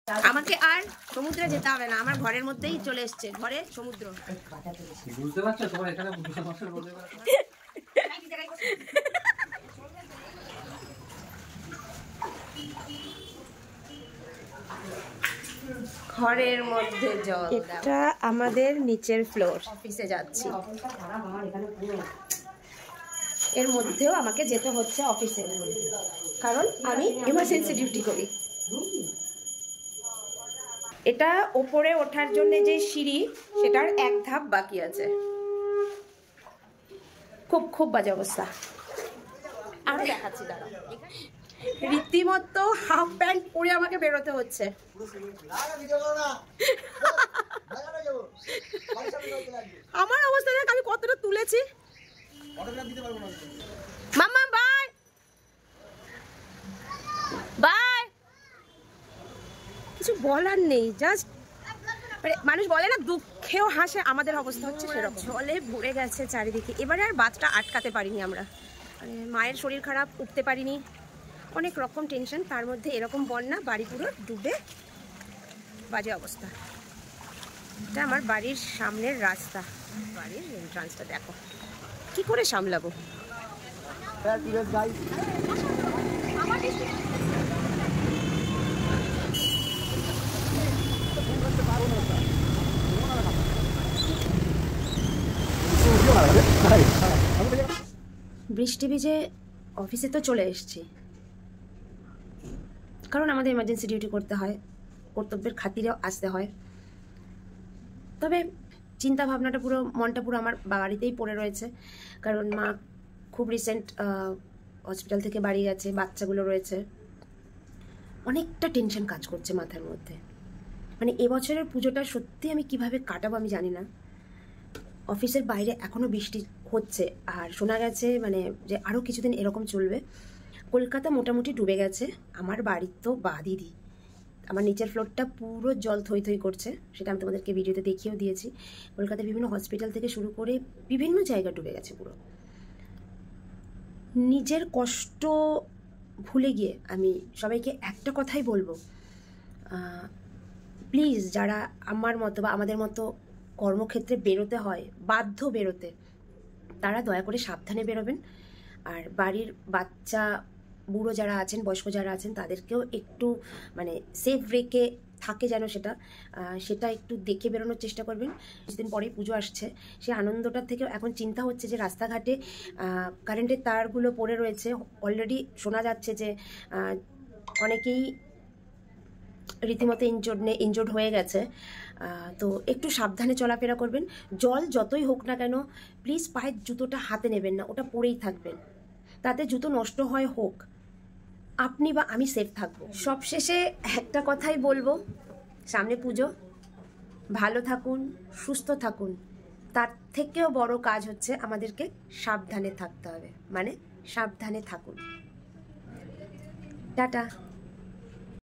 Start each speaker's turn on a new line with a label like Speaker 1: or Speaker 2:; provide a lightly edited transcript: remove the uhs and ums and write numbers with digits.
Speaker 1: আমাকে আর সমুদ্রে যেতে হবে না, আমার ঘরের মধ্যেই চলে এসছে, ঘরে সমুদ্র। বুঝতে পারছো তোমার এখানে ঘরের মধ্যে জল। এটা আমাদের নিচের ফ্লোর, অফিসে যাচ্ছি। এর মধ্যেও আমাকে যেতে হচ্ছে অফিসে, কারণ আমি এমার্জেন্সি ডিউটি করি। এটা ওপরে ওঠার জন্য যে সিঁড়ি, সেটার এক ধাপ বাকি আছে। খুব খুব বাজে অবস্থা। আরো দেখাচ্ছি, দাঁড়াও। রীতিমতো হাফ প্যান্ট পরে আমাকে বেরোতে হচ্ছে। আমার অবস্থা দেখ, আমি কতটা তুলেছি। মাম্মা বাই বাই। কিছু বলার নেই, জাস্ট মানুষ বলে না দুঃখেও হাসে, আমাদের অবস্থা হচ্ছে সেরকম। জলে ভরে গেছে চারিদিকে। এবারে আর বাঁধটা আটকাতে পারিনি আমরা, মায়ের শরীর খারাপ, উঠতে পারিনি, অনেক রকম টেনশন। তার মধ্যে এরকম বন্যা, বাড়ি পুরো ডুবে বাজে অবস্থা। এটা আমার বাড়ির সামনের রাস্তা, বাড়ির এন্ট্রান্সটা দেখো, কি করে সামলাবো। বৃষ্টি ভিজে অফিসে তো চলে এসেছি, কারণ আমাদের এমার্জেন্সি ডিউটি করতে হয়, কর্তব্যের খাতিরেও আসতে হয়। তবে চিন্তা ভাবনাটা পুরো, মনটা পুরো আমার বাড়িতেই পড়ে রয়েছে, কারণ মা খুব রিসেন্ট হসপিটাল থেকে বাড়ি গেছে, বাচ্চাগুলো রয়েছে। অনেকটা টেনশন কাজ করছে মাথার মধ্যে। মানে এবছরের পুজোটা সত্যি আমি কিভাবে কাটাবো আমি জানি না। অফিসের বাইরে এখনও বৃষ্টি হচ্ছে, আর শোনা গেছে মানে যে আরও কিছুদিন এরকম চলবে। কলকাতা মোটামুটি ডুবে গেছে, আমার বাড়ির তো বাদই দিই। আমার নিচের ফ্লোরটা পুরো জল থই থই করছে, সেটা আমি তোমাদেরকে ভিডিওতে দেখিয়েও দিয়েছি। কলকাতার বিভিন্ন হসপিটাল থেকে শুরু করে বিভিন্ন জায়গা ডুবে গেছে পুরো। নিজের কষ্ট ভুলে গিয়ে আমি সবাইকে একটা কথাই বলবো, প্লিজ যারা আমার মতো বা আমাদের মতো কর্মক্ষেত্রে বেরোতে হয়, বাধ্য বেরোতে, তারা দয়া করে সাবধানে বেরোবেন। আর বাড়ির বাচ্চা বুড়ো যারা আছেন, বয়স্ক যারা আছেন, তাদেরকেও একটু মানে সেফ রেখে থাকে যেন, সেটা একটু দেখে বেরোনোর চেষ্টা করবেন। কিছুদিন পরেই পুজো আসছে, সেই আনন্দটার থেকেও এখন চিন্তা হচ্ছে যে রাস্তাঘাটে কারেন্টের তারগুলো পড়ে রয়েছে। অলরেডি শোনা যাচ্ছে যে অনেকেই রীতিমতো ইনজোর্ড হয়ে গেছে। তো একটু সাবধানে চলাফেরা করবেন। জল যতই হোক না কেন, প্লিজ পায়ের জুতোটা হাতে নেবেন না, ওটা পরেই থাকবেন। তাতে জুতো নষ্ট হয় হোক, আপনি বা আমি সেফ থাকবো। সবশেষে একটা কথাই বলবো, সামনে পুজো, ভালো থাকুন, সুস্থ থাকুন। তার থেকেও বড় কাজ হচ্ছে আমাদেরকে সাবধানে থাকতে হবে, মানে সাবধানে থাকুন। টাটা।